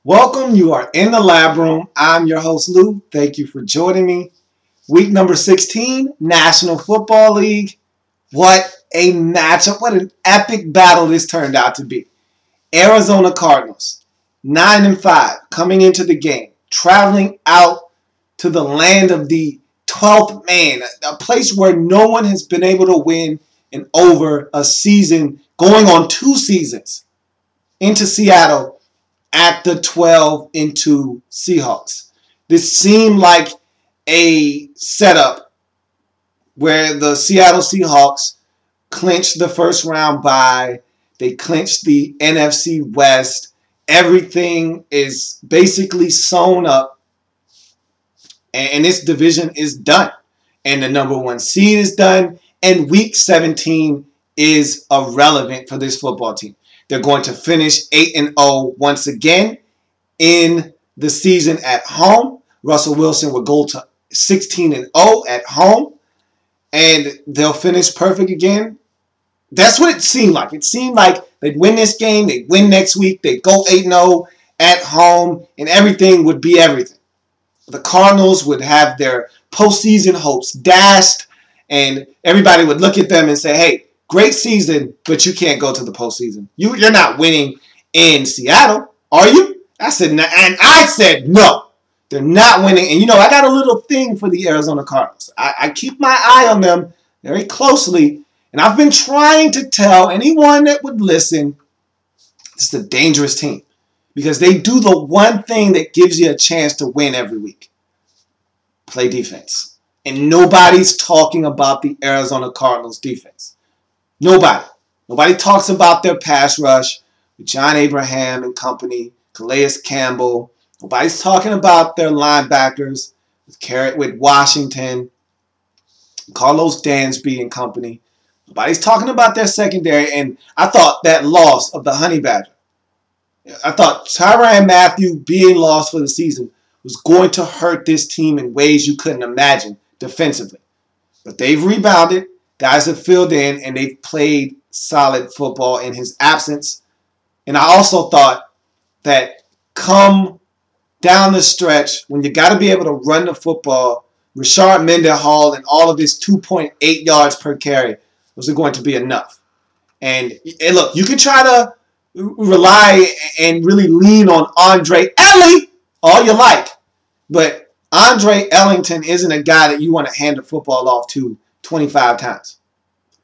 Welcome, you are in the lab room. I'm your host, Lou. Thank you for joining me. Week number 16, National Football League. What a matchup. What an epic battle this turned out to be. Arizona Cardinals, 9-5, coming into the game, traveling out to the land of the 12th man, a place where no one has been able to win in over a season, going on 2 seasons, into Seattle at the 12-2 Seahawks. This seemed like a setup where the Seattle Seahawks clinched the first round bye. They clinched the NFC West. Everything is basically sewn up. And this division is done. And the number 1 seed is done. And week 17 is irrelevant for this football team. They're going to finish 8-0 once again in the season at home. Russell Wilson will go to 16-0 at home. And they'll finish perfect again. That's what it seemed like. It seemed like they'd win this game, they'd win next week, they'd go 8-0 at home, and everything would be everything. The Cardinals would have their postseason hopes dashed, and everybody would look at them and say, hey, great season, but you can't go to the postseason. You're not winning in Seattle, are you? I said no. They're not winning. And, I got a little thing for the Arizona Cardinals. I keep my eye on them very closely. And I've been trying to tell anyone that would listen, it's a dangerous team. Because they do the one thing that gives you a chance to win every week. Play defense. And nobody's talking about the Arizona Cardinals defense. Nobody. Nobody talks about their pass rush with John Abraham and company, Calais Campbell. Nobody's talking about their linebackers with Washington, Carlos Dansby and company. Nobody's talking about their secondary. And I thought that loss of the Honey Badger, I thought Tyrann Mathieu being lost for the season was going to hurt this team in ways you couldn't imagine defensively. But they've rebounded. Guys have filled in, and they've played solid football in his absence. And I also thought that come down the stretch, when you got to be able to run the football, Rashard Mendenhall and all of his 2.8 yards per carry wasn't going to be enough. And look, you can try to rely and really lean on Andre Ellie all you like. But Andre Ellington isn't a guy that you want to hand the football off to 25 times.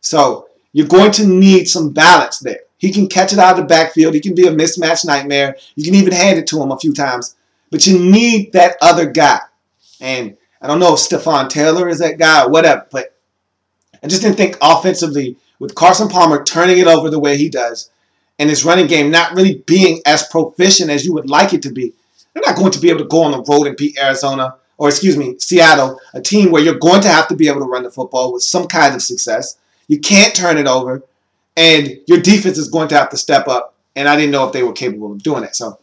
So you're going to need some balance there. He can catch it out of the backfield. He can be a mismatch nightmare. You can even hand it to him a few times. But you need that other guy. And I don't know if Stephon Taylor is that guy or whatever. But I just didn't think offensively, with Carson Palmer turning it over the way he does, and his running game not really being as proficient as you would like it to be, they're not going to be able to go on the road and beat Seattle, a team where you're going to have to be able to run the football with some kind of success. You can't turn it over, and your defense is going to have to step up, and I didn't know if they were capable of doing it. So,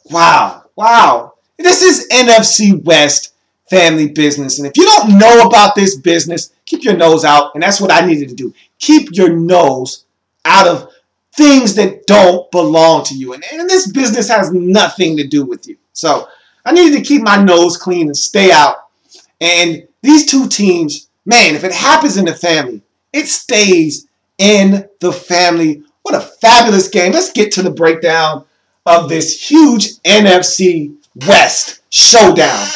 wow. This is NFC West family business, and if you don't know about this business, keep your nose out, and that's what I needed to do. Keep your nose out of things that don't belong to you, and this business has nothing to do with you. So I needed to keep my nose clean and stay out. And these two teams, man, if it happens in the family, it stays in the family. What a fabulous game. Let's get to the breakdown of this huge NFC West showdown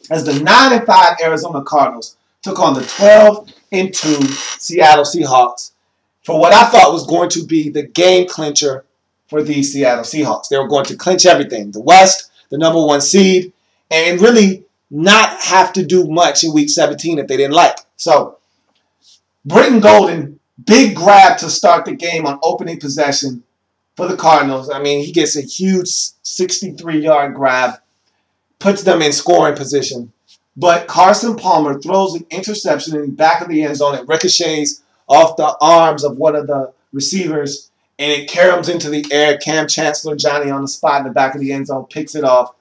as the 9-5 Arizona Cardinals took on the 12-2 Seattle Seahawks for what I thought was going to be the game clincher for the Seattle Seahawks. They were going to clinch everything. The West, the number 1 seed, and really not have to do much in week 17 if they didn't like. So, Britton Golden, big grab to start the game on opening possession for the Cardinals. I mean, he gets a huge 63-yard grab, puts them in scoring position. But Carson Palmer throws an interception in the back of the end zone. It ricochets off the arms of one of the receivers, and it caroms into the air. Cam Chancellor, Johnny on the spot in the back of the end zone, picks it off.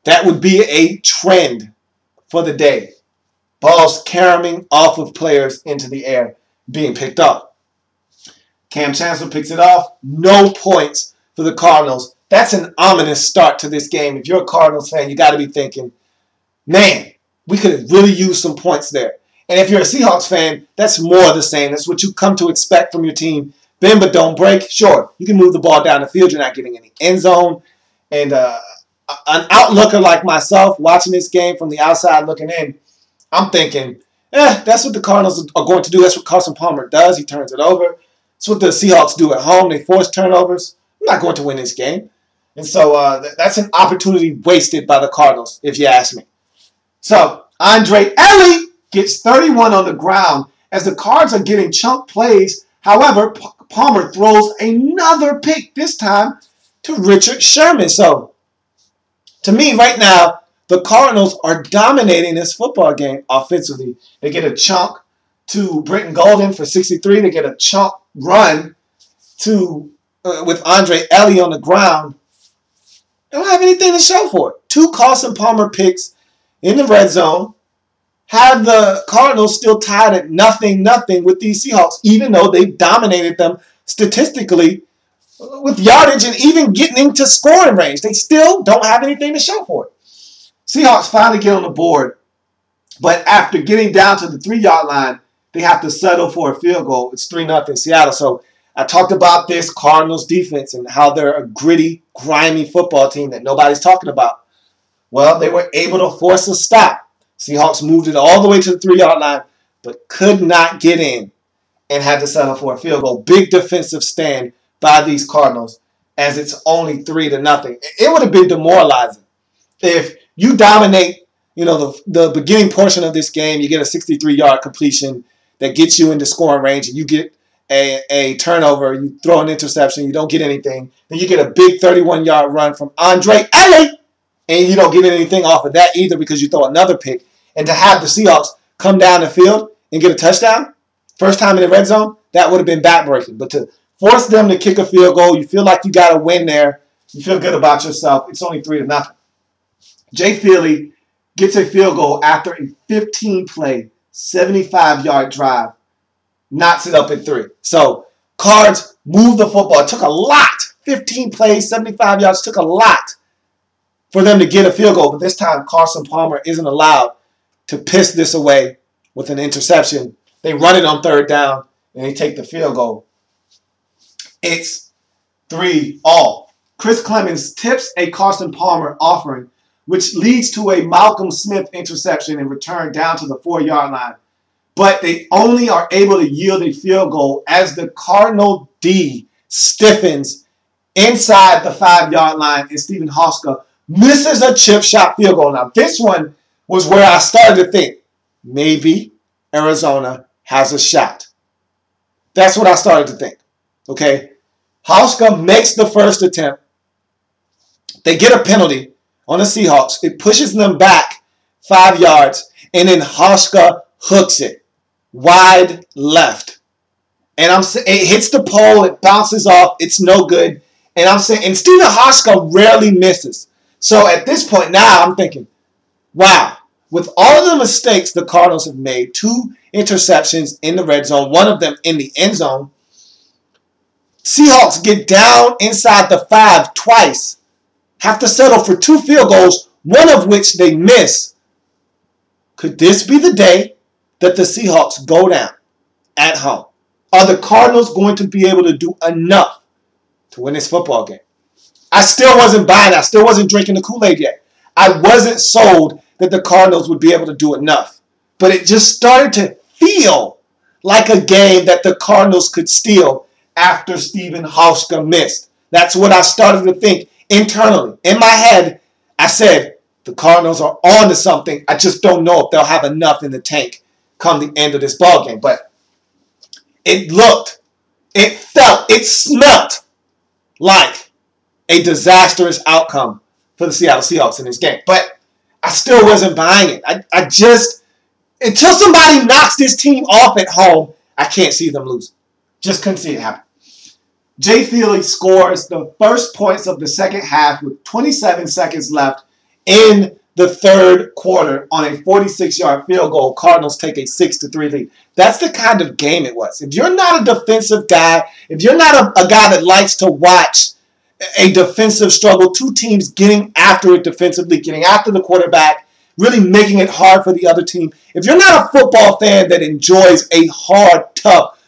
That would be a trend for the day. Balls caroming off of players into the air, being picked up. Cam Chancellor picks it off. No points for the Cardinals. That's an ominous start to this game. If you're a Cardinals fan, you got to be thinking, man, we could have really used some points there. And if you're a Seahawks fan, that's more of the same. That's what you come to expect from your team. Bend but don't break. Sure, you can move the ball down the field. You're not getting any end zone. And an outlooker like myself, watching this game from the outside looking in, I'm thinking, that's what the Cardinals are going to do. That's what Carson Palmer does. He turns it over. That's what the Seahawks do at home. They force turnovers. I'm not going to win this game. And so that's an opportunity wasted by the Cardinals, if you ask me. So Andre L.A.B gets 31 on the ground as the Cards are getting chunk plays. However, Palmer throws another pick, this time to Richard Sherman. So, to me, right now, the Cardinals are dominating this football game offensively. They get a chunk to Britton Golden for 63. They get a chunk run to with Andre L.A.B on the ground. They don't have anything to show for it. 2 Carson Palmer picks in the red zone have the Cardinals still tied at 0-0 with these Seahawks, even though they dominated them statistically with yardage and even getting into scoring range. They still don't have anything to show for it. Seahawks finally get on the board, but after getting down to the 3-yard line, they have to settle for a field goal. It's 3-0 Seattle. So I talked about this Cardinals defense and how they're a gritty, grimy football team that nobody's talking about. Well, they were able to force a stop. Seahawks moved it all the way to the 3-yard line, but could not get in and had to settle for a field goal. Big defensive stand by these Cardinals as it's only 3-0. It would have been demoralizing if you dominate, the beginning portion of this game. You get a 63-yard completion that gets you into scoring range, and you get a turnover. You throw an interception. You don't get anything. Then you get a big 31-yard run from Andre L.A.B, and you don't get anything off of that either because you throw another pick. And to have the Seahawks come down the field and get a touchdown, first time in the red zone, that would have been backbreaking. But to force them to kick a field goal, you feel like you got to win there. You feel good about yourself. It's only 3-0. Jay Feely gets a field goal after a 15-play, 75-yard drive, knocks it up at 3. So Cards move the football. It took a lot. 15 plays, 75 yards, took a lot for them to get a field goal. But this time, Carson Palmer isn't allowed to piss this away with an interception. They run it on 3rd down, and they take the field goal. It's 3-all. Chris Clemens tips a Carson Palmer offering, which leads to a Malcolm Smith interception and return down to the 4-yard line. But they only are able to yield a field goal as the Cardinal D stiffens inside the 5-yard line, and Stephen Hauschka misses a chip shot field goal. Now, this one was where I started to think, maybe Arizona has a shot. That's what I started to think. Okay? Hauschka makes the first attempt. They get a penalty on the Seahawks. It pushes them back 5 yards, and then Hauschka hooks it wide left. And it hits the pole. It bounces off. It's no good. And I'm saying, and Stephen Hauschka rarely misses. So at this point now, I'm thinking, wow, with all of the mistakes the Cardinals have made, 2 interceptions in the red zone, one of them in the end zone, Seahawks get down inside the 5 twice, have to settle for 2 field goals, one of which they miss. Could this be the day that the Seahawks go down at home? Are the Cardinals going to be able to do enough to win this football game? I still wasn't buying it. I still wasn't drinking the Kool-Aid yet. I wasn't sold that the Cardinals would be able to do enough. But it just started to feel like a game that the Cardinals could steal after Stephen Hauschka missed. That's what I started to think internally. In my head, I said, the Cardinals are on to something. I just don't know if they'll have enough in the tank come the end of this ball game. But it looked, it felt, it smelt like a disastrous outcome for the Seattle Seahawks in this game. But I still wasn't buying it. I just, until somebody knocks this team off at home, I can't see them lose. Just couldn't see it happen. Jay Feely scores the first points of the second half with 27 seconds left in the third quarter on a 46-yard field goal. Cardinals take a 6-3 lead. That's the kind of game it was. If you're not a defensive guy, if you're not a guy that likes to watch a defensive struggle. Two teams getting after it defensively, getting after the quarterback, really making it hard for the other team. If you're not a football fan that enjoys a hard, tough,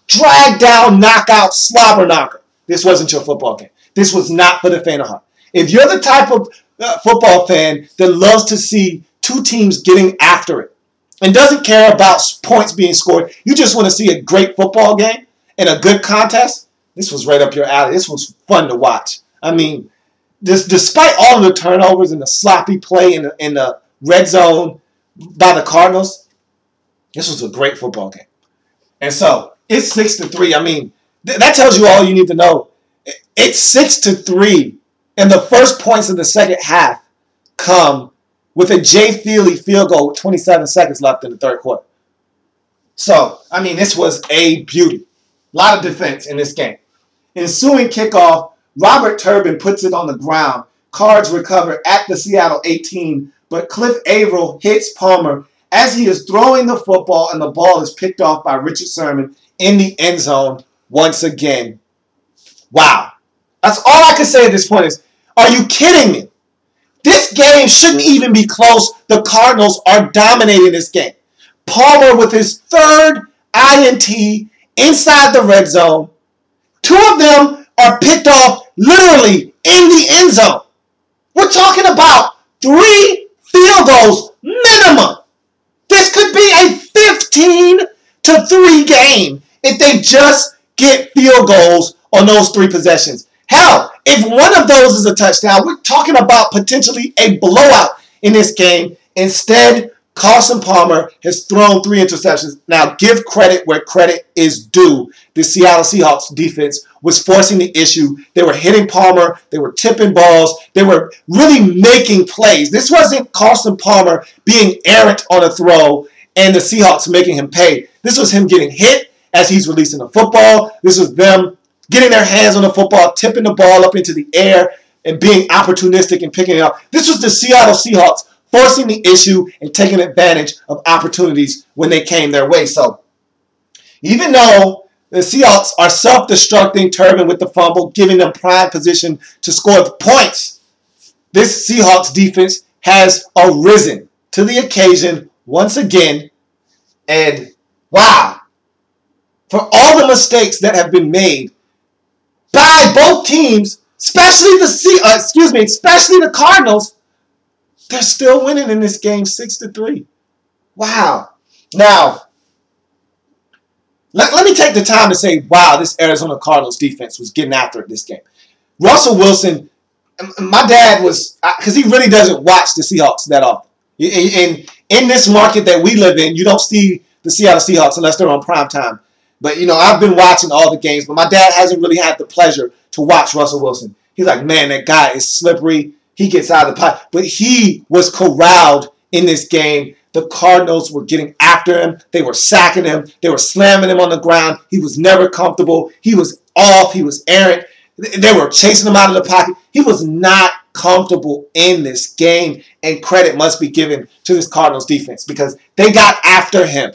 drag down, knockout, slobber knocker, this wasn't your football game. This was not for the faint of heart. If you're the type of football fan that loves to see two teams getting after it and doesn't care about points being scored, you just want to see a great football game and a good contest, this was right up your alley. This was fun to watch. I mean, despite all of the turnovers and the sloppy play in the red zone by the Cardinals, this was a great football game. And so it's 6-3. I mean, that tells you all you need to know. It's 6-3, and the first points of the second half come with a Jay Feely field goal with 27 seconds left in the third quarter. So, I mean, this was a beauty. A lot of defense in this game. Ensuing kickoff, Robert Turbin puts it on the ground. Cards recover at the Seattle 18, but Cliff Averill hits Palmer as he is throwing the football, and the ball is picked off by Richard Sherman in the end zone once again. Wow. That's all I can say at this point is, are you kidding me? This game shouldn't even be close. The Cardinals are dominating this game. Palmer with his third INT inside the red zone. Two of them are picked off literally in the end zone. We're talking about 3 field goals minimum. This could be a 15-3 game if they just get field goals on those 3 possessions. Hell, if one of those is a touchdown, we're talking about potentially a blowout in this game. Instead, Carson Palmer has thrown 3 interceptions. Now, give credit where credit is due. The Seattle Seahawks defense was forcing the issue. They were hitting Palmer. They were tipping balls. They were really making plays. This wasn't Carson Palmer being errant on a throw and the Seahawks making him pay. This was him getting hit as he's releasing the football. This was them getting their hands on the football, tipping the ball up into the air, and being opportunistic and picking it up. This was the Seattle Seahawks forcing the issue and taking advantage of opportunities when they came their way. So, even though the Seahawks are self-destructing Turbin with the fumble, giving them prime position to score points, this Seahawks defense has arisen to the occasion once again. And wow, for all the mistakes that have been made by both teams, especially the Cardinals, they're still winning in this game 6-3. Wow. Now, let me take the time to say, wow, this Arizona Cardinals defense was getting after it this game. Russell Wilson, my dad was, because he really doesn't watch the Seahawks that often. In this market that we live in, you don't see the Seattle Seahawks unless they're on prime time. But, you know, I've been watching all the games, but my dad hasn't really had the pleasure to watch Russell Wilson. He's like, man, that guy is slippery. He gets out of the pot. But he was corralled in this game. The Cardinals were getting after him. They were sacking him. They were slamming him on the ground. He was never comfortable. He was off. He was errant. They were chasing him out of the pocket. He was not comfortable in this game. And credit must be given to this Cardinals defense because they got after him.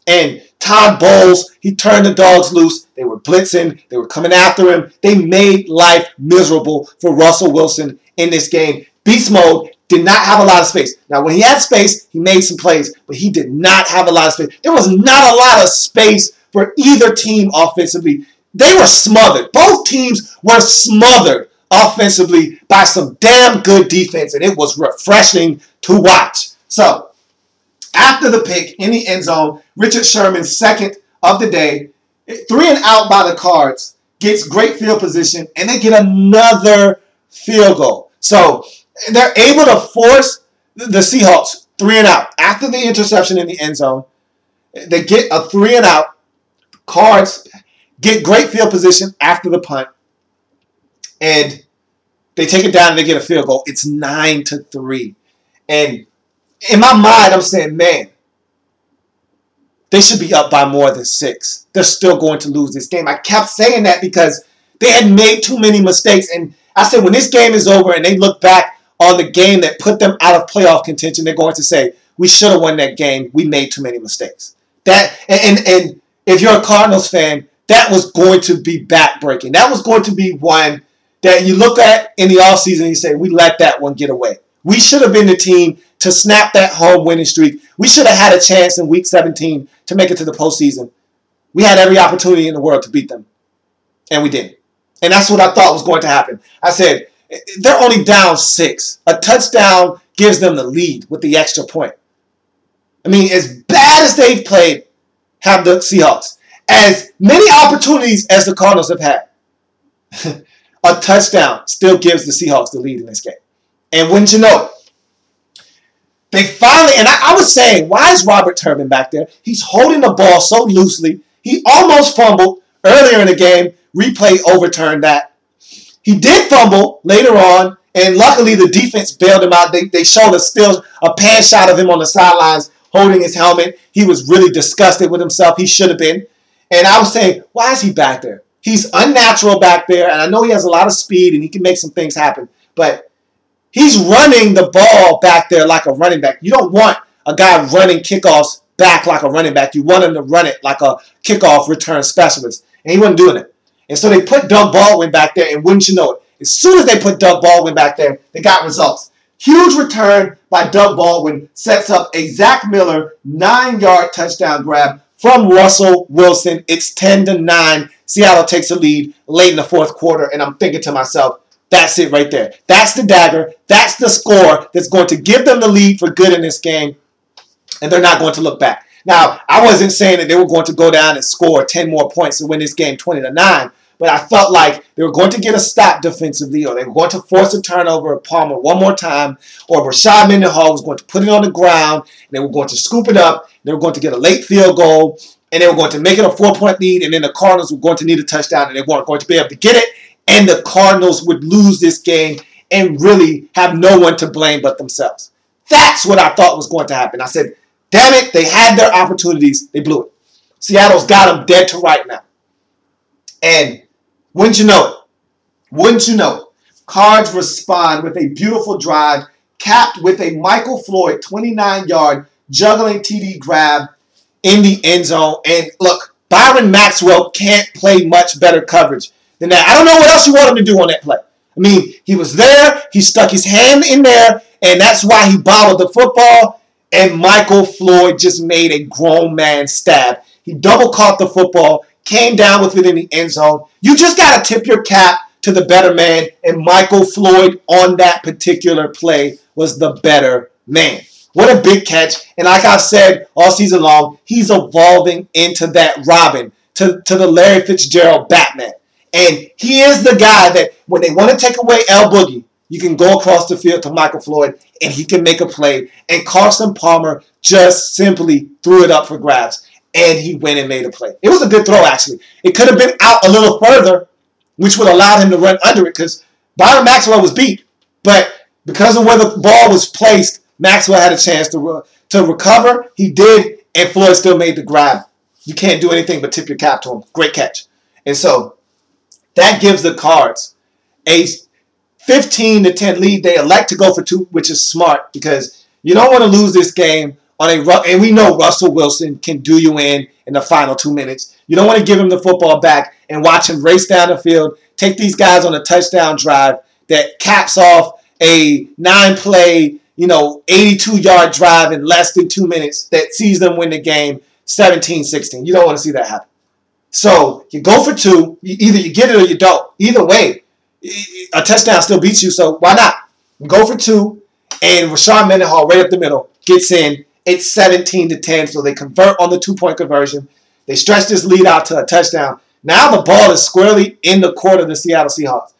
And Todd Bowles, he turned the dogs loose. They were blitzing. They were coming after him. They made life miserable for Russell Wilson in this game. Beast mode did not have a lot of space. Now, when he had space, he made some plays, but he did not have a lot of space. There was not a lot of space for either team offensively. They were smothered. Both teams were smothered offensively by some damn good defense, and it was refreshing to watch. So, after the pick in the end zone, Richard Sherman's second of the day, 3 and out by the Cards, gets great field position, and they get another field goal. So they're able to force the Seahawks 3 and out. After the interception in the end zone, they get a 3 and out. Cards get great field position after the punt, and they take it down and they get a field goal. It's 9-3. And in my mind, I'm saying, man, they should be up by more than 6. They're still going to lose this game. I kept saying that because they had made too many mistakes. And I said, when this game is over and they look back on the game that put them out of playoff contention, they're going to say, we should have won that game. We made too many mistakes. And if you're a Cardinals fan, that was going to be backbreaking. That was going to be one that you look at in the offseason and you say, we let that one get away. We should have been the team to snap that home winning streak. We should have had a chance in Week 17 to make it to the postseason. We had every opportunity in the world to beat them, and we didn't. And that's what I thought was going to happen. I said, they're only down 6. A touchdown gives them the lead with the extra point. I mean, as bad as they've played, have the Seahawks, as many opportunities as the Cardinals have had, a touchdown still gives the Seahawks the lead in this game. And wouldn't you know it, they finally, and I was saying, why is Robert Turbin back there? He's holding the ball so loosely. He almost fumbled earlier in the game. Replay overturned that. He did fumble later on, and luckily the defense bailed him out. They showed us still a pan shot of him on the sidelines holding his helmet. He was really disgusted with himself. He should have been. And I was saying, why is he back there? He's unnatural back there, and I know he has a lot of speed and he can make some things happen, but he's running the ball back there like a running back. You don't want a guy running kickoffs back like a running back. You want him to run it like a kickoff return specialist, and he wasn't doing it. And so they put Doug Baldwin back there, and wouldn't you know it, as soon as they put Doug Baldwin back there, they got results. Huge return by Doug Baldwin sets up a Zach Miller 9-yard touchdown grab from Russell Wilson. It's 10-9. Seattle takes a lead late in the fourth quarter, and I'm thinking to myself, that's it right there. That's the dagger. That's the score that's going to give them the lead for good in this game, and they're not going to look back. Now, I wasn't saying that they were going to go down and score 10 more points to win this game 20-9, but I felt like they were going to get a stop defensively, or they were going to force a turnover of Palmer one more time, or Rashad Mendenhall was going to put it on the ground, and they were going to scoop it up, they were going to get a late field goal, and they were going to make it a 4-point lead, and then the Cardinals were going to need a touchdown, and they weren't going to be able to get it, and the Cardinals would lose this game and really have no one to blame but themselves. That's what I thought was going to happen. I said, damn it, they had their opportunities, they blew it. Seattle's got them dead to right now. And wouldn't you know it? Wouldn't you know it? Cards respond with a beautiful drive, capped with a Michael Floyd 29-yard juggling TD grab in the end zone. And look, Byron Maxwell can't play much better coverage than that. I don't know what else you want him to do on that play. I mean, he was there, he stuck his hand in there, and that's why he bobbled the football, and Michael Floyd just made a grown man stab. He double caught the football, came down with it in the end zone. You just got to tip your cap to the better man, and Michael Floyd on that particular play was the better man. What a big catch. And like I've said all season long, he's evolving into that Robin, to the Larry Fitzgerald Batman. And he is the guy that when they want to take away L.A.B, you can go across the field to Michael Floyd and he can make a play. And Carson Palmer just simply threw it up for grabs. And he went and made a play. It was a good throw, actually. It could have been out a little further, which would allow him to run under it because Byron Maxwell was beat. But because of where the ball was placed, Maxwell had a chance to recover. He did, and Floyd still made the grab. You can't do anything but tip your cap to him. Great catch. And so that gives the Cards a 15-10 lead. They elect to go for 2, which is smart because you don't want to lose this game on a run. And we know Russell Wilson can do you in the final 2 minutes. You don't want to give him the football back and watch him race down the field, take these guys on a touchdown drive that caps off a 9-play, 82-yard drive in less than 2 minutes that sees them win the game 17-16. You don't want to see that happen. So you go for 2. Either you get it or you don't. Either way, a touchdown still beats you, so why not? Go for 2, and Rashad Mendenhall right up the middle gets in. It's 17-10, so they convert on the 2-point conversion. They stretch this lead out to a touchdown. Now the ball is squarely in the court of the Seattle Seahawks.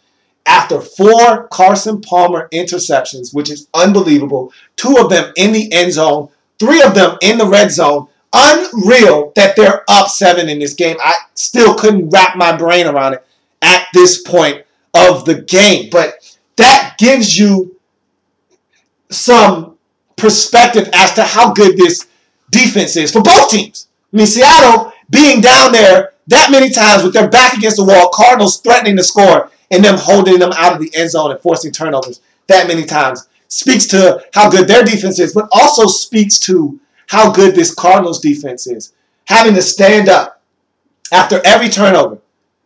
After 4 Carson Palmer interceptions, which is unbelievable, 2 of them in the end zone, 3 of them in the red zone, unreal that they're up 7 in this game. I still couldn't wrap my brain around it at this point of the game. But that gives you some perspective as to how good this defense is for both teams. I mean, Seattle being down there that many times with their back against the wall, Cardinals threatening to score, and them holding them out of the end zone and forcing turnovers that many times speaks to how good their defense is, but also speaks to how good this Cardinals defense is. Having to stand up after every turnover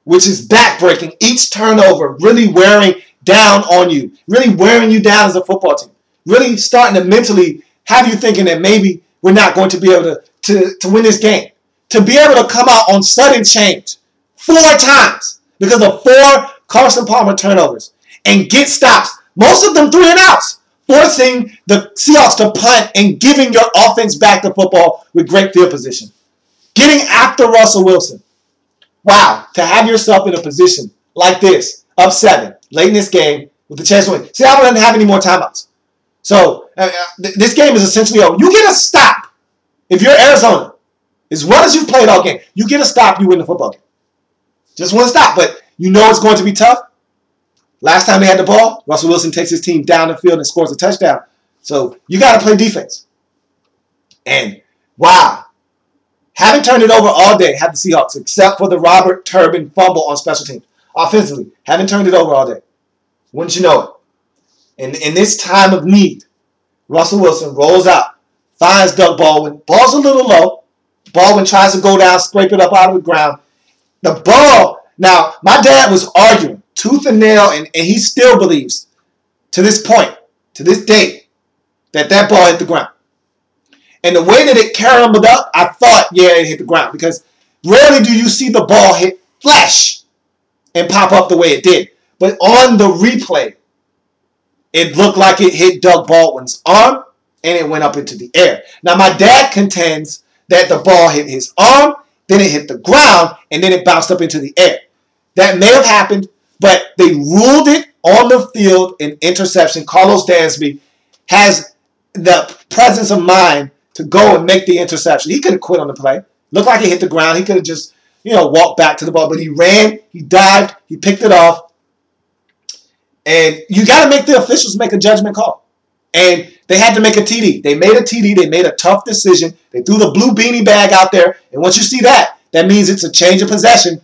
which is backbreaking. Each turnover really wearing down on you, really wearing you down as a football team, really starting to mentally have you thinking that maybe we're not going to be able to win this game. To be able to come out on sudden change 4 times because of 4 Carson Palmer turnovers and get stops, most of them 3 and outs, forcing the Seahawks to punt and giving your offense back the football with great field position. Getting after Russell Wilson. Wow, to have yourself in a position like this, up 7, late in this game, with the chance to win. Seattle doesn't have any more timeouts. So, this game is essentially over. You get a stop if you're Arizona. As well as you've played all game, you get a stop, you win the football game. Just one stop, but you know it's going to be tough. Last time they had the ball, Russell Wilson takes his team down the field and scores a touchdown. So you got to play defense. And wow, haven't turned it over all day, have the Seahawks, except for the Robert Turbin fumble on special teams. Offensively, haven't turned it over all day. Wouldn't you know it? And in this time of need, Russell Wilson rolls out, finds Doug Baldwin. Ball's a little low. Baldwin tries to go down, scrape it up out of the ground. The ball, now, my dad was arguing tooth and nail, and he still believes to this point, to this day, that ball hit the ground. And the way that it caromed up, I thought, yeah, it hit the ground. Because rarely do you see the ball hit flesh and pop up the way it did. But on the replay, it looked like it hit Doug Baldwin's arm, and it went up into the air. Now, my dad contends that the ball hit his arm, then it hit the ground, and then it bounced up into the air. That may have happened, but they ruled it on the field an interception. Carlos Dansby has the presence of mind to go and make the interception. He could have quit on the play. Looked like it hit the ground. He could have just, walked back to the ball. But he ran, he dived, he picked it off. And you got to make the officials make a judgment call. And they had to make a TD. They made a TD. They made a tough decision. They threw the blue beanie bag out there. And once you see that, that means it's a change of possession.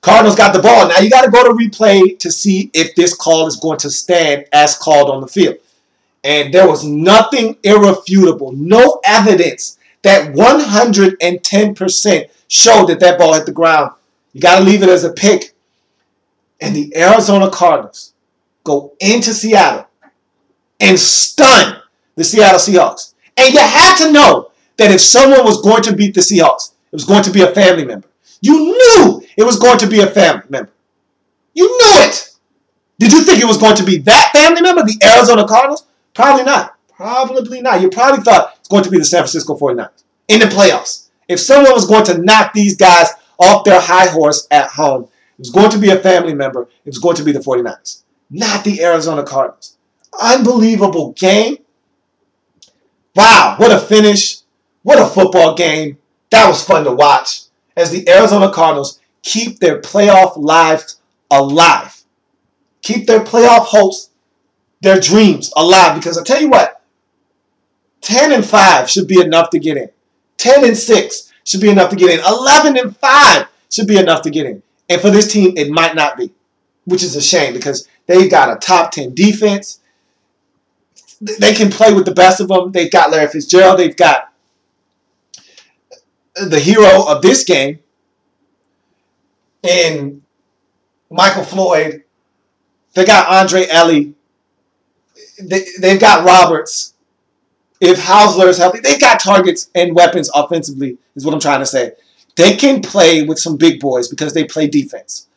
Cardinals got the ball. Now you got to go to replay to see if this call is going to stand as called on the field. And there was nothing irrefutable, no evidence that 110% showed that ball hit the ground. You got to leave it as a pick. And the Arizona Cardinals go into Seattle and stun the Seattle Seahawks. And you had to know that if someone was going to beat the Seahawks, it was going to be a family member. You knew it was going to be a family member. You knew it. Did you think it was going to be that family member, the Arizona Cardinals? Probably not. Probably not. You probably thought it's going to be the San Francisco 49ers in the playoffs. If someone was going to knock these guys off their high horse at home, it was going to be a family member. It was going to be the 49ers, not the Arizona Cardinals. Unbelievable game. Wow, what a finish. What a football game. That was fun to watch as the Arizona Cardinals keep their playoff lives alive. Keep their playoff hopes, their dreams alive. Because I tell you what, 10-5 should be enough to get in. 10-6 should be enough to get in. 11-5 should be enough to get in. And for this team, it might not be, which is a shame because they've got a top 10 defense. They can play with the best of them. They've got Larry Fitzgerald. They've got the hero of this game in Michael Floyd. They got Andre Ellie. They've got Roberts. If Hausler is healthy, they've got targets and weapons offensively, is what I'm trying to say. They can play with some big boys because they play defense.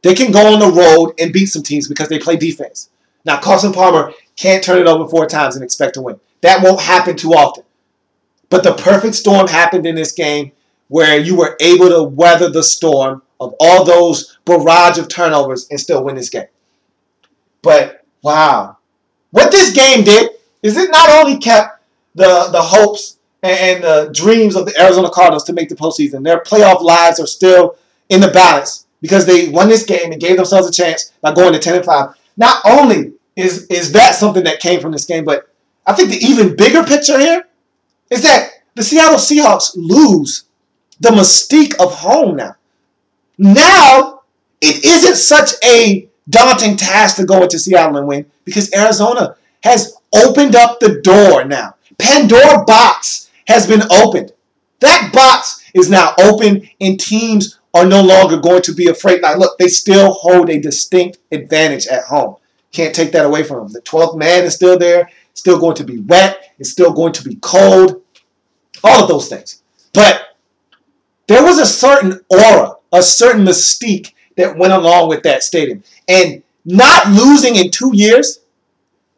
They can go on the road and beat some teams because they play defense. Now, Carson Palmer can't turn it over 4 times and expect to win. That won't happen too often. But the perfect storm happened in this game where you were able to weather the storm of all those barrage of turnovers and still win this game. But, wow. What this game did is it not only kept the hopes and the dreams of the Arizona Cardinals to make the postseason. Their playoff lives are still in the balance because they won this game and gave themselves a chance by going to 10-5. Not only is that something that came from this game, but I think the even bigger picture here is that the Seattle Seahawks lose the mystique of home now. Now, it isn't such a daunting task to go into Seattle and win because Arizona has opened up the door now. Pandora box has been opened. That box is now open and teams are no longer going to be afraid. Now, look, they still hold a distinct advantage at home. Can't take that away from them. The 12th man is still there. It's still going to be wet. It's still going to be cold. All of those things. But there was a certain aura, a certain mystique that went along with that stadium. And not losing in 2 years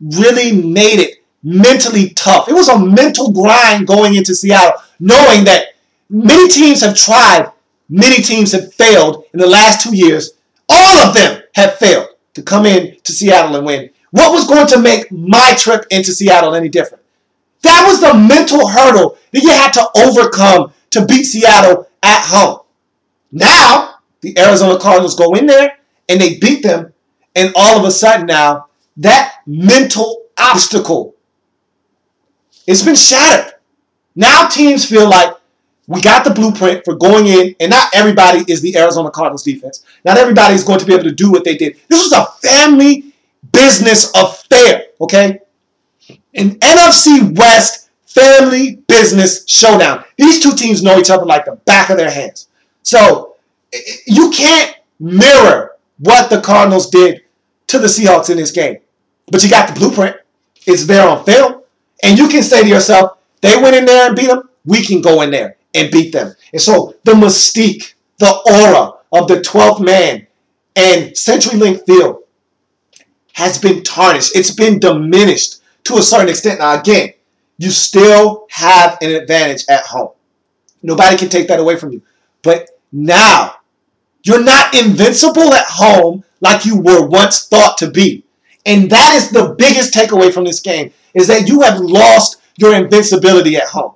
really made it mentally tough. It was a mental grind going into Seattle, knowing that many teams have tried, many teams have failed in the last 2 years. All of them have failed to come in to Seattle and win. What was going to make my trip into Seattle any different? That was the mental hurdle that you had to overcome to beat Seattle at home. Now, the Arizona Cardinals go in there and they beat them, and all of a sudden now, that mental obstacle, it's been shattered. Now teams feel like we got the blueprint for going in, and not everybody is the Arizona Cardinals defense. Not everybody is going to be able to do what they did. This was a family business affair, okay? An NFC West family business showdown. These two teams know each other like the back of their hands. So you can't mirror what the Cardinals did to the Seahawks in this game. But you got the blueprint. It's there on film. And you can say to yourself, they went in there and beat them. We can go in there and beat them. And so the mystique, the aura of the 12th man and CenturyLink Field has been tarnished. It's been diminished to a certain extent. Now, again, you still have an advantage at home. Nobody can take that away from you. But now, you're not invincible at home like you were once thought to be. And that is the biggest takeaway from this game, is that you have lost your invincibility at home.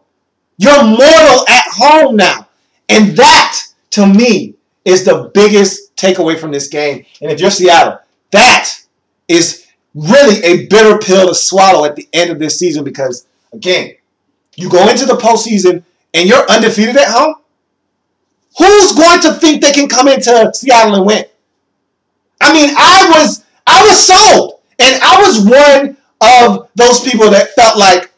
You're mortal at home now. And that, to me, is the biggest takeaway from this game. And if you're Seattle, that is really a bitter pill to swallow at the end of this season, because, again, you go into the postseason and you're undefeated at home. Who's going to think they can come into Seattle and win? I mean, I was sold. And I was one of those people that felt like,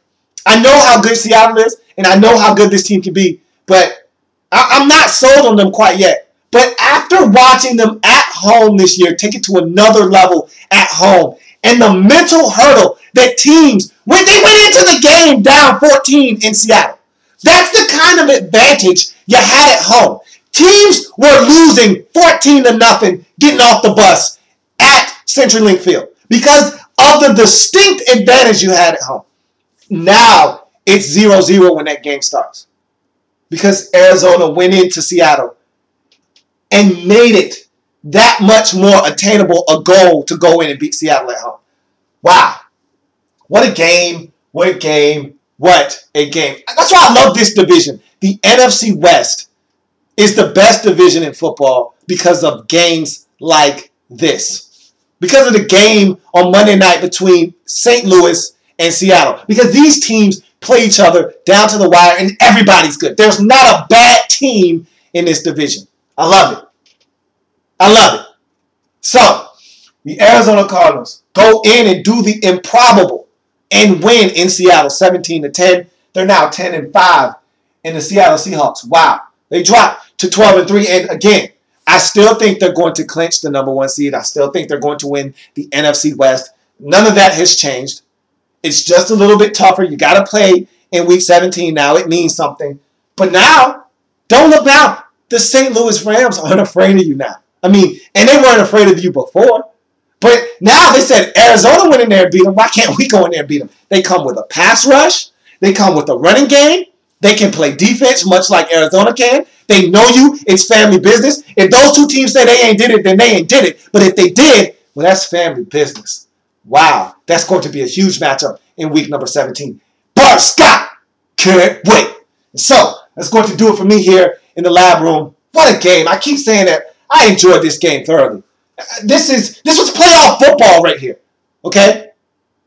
I know how good Seattle is, and I know how good this team can be, but I'm not sold on them quite yet. But after watching them at home this year, take it to another level at home, and the mental hurdle that teams, when they went into the game down 14 in Seattle, that's the kind of advantage you had at home. Teams were losing 14-0, getting off the bus at CenturyLink Field because of the distinct advantage you had at home. Now it's 0-0 when that game starts, because Arizona went into Seattle and made it that much more attainable a goal to go in and beat Seattle at home. Wow. What a game. What a game. What a game. That's why I love this division. The NFC West is the best division in football because of games like this. Because of the game on Monday night between St. Louis and Seattle. Because these teams play each other down to the wire and everybody's good. There's not a bad team in this division. I love it. I love it. So, the Arizona Cardinals go in and do the improbable and win in Seattle 17-10. They're now 10-5. And the Seattle Seahawks, wow, they dropped to 12-3. And again, I still think they're going to clinch the #1 seed. I still think they're going to win the NFC West. None of that has changed. It's just a little bit tougher. You got to play in Week 17 now. It means something. But now, don't look now. The St. Louis Rams aren't afraid of you now. I mean, and they weren't afraid of you before. But now they said Arizona went in there and beat them. Why can't we go in there and beat them? They come with a pass rush. They come with a running game. They can play defense much like Arizona can. They know you. It's family business. If those two teams say they ain't did it, then they ain't did it. But if they did, well, that's family business. Wow. That's going to be a huge matchup in week number 17. Bart Scott. Can't wait. So, that's going to do it for me here in the lab room. What a game. I keep saying that. I enjoyed this game thoroughly. This was playoff football right here. Okay?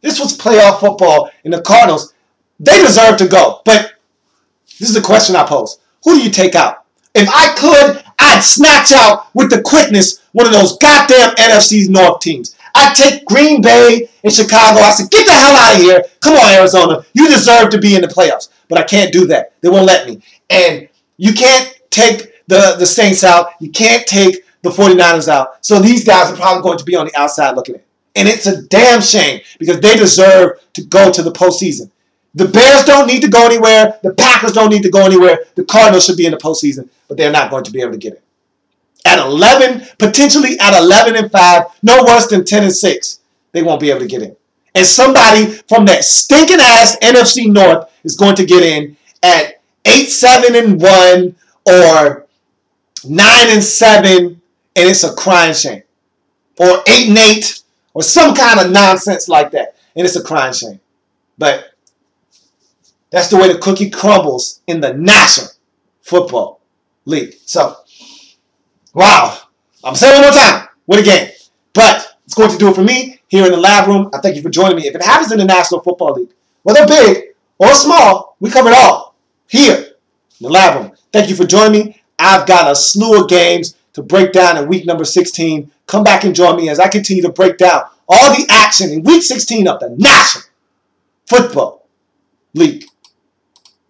This was playoff football, and the Cardinals, they deserve to go. But this is the question I pose. Who do you take out? If I could, I'd snatch out with the quickness one of those goddamn NFC North teams. I'd take Green Bay and Chicago. I said, get the hell out of here. Come on, Arizona. You deserve to be in the playoffs. But I can't do that. They won't let me. And you can't take the Saints out. You can't take the 49ers out. So these guys are probably going to be on the outside looking in. And it's a damn shame because they deserve to go to the postseason. The Bears don't need to go anywhere. The Packers don't need to go anywhere. The Cardinals should be in the postseason, but they're not going to be able to get it. At 11, potentially at 11-5, no worse than 10-6, they won't be able to get in. And somebody from that stinking ass NFC North is going to get in at 8-7-1 or 9-7, and it's a crying shame. Or 8-8, or some kind of nonsense like that, and it's a crying shame. But that's the way the cookie crumbles in the National Football League. So, wow. I'm saying it one more time. What a game. But it's going to do it for me here in the lab room. I thank you for joining me. If it happens in the National Football League, whether big or small, we cover it all here in the lab room. Thank you for joining me. I've got a slew of games to break down in week number 16. Come back and join me as I continue to break down all the action in week 16 of the National Football League.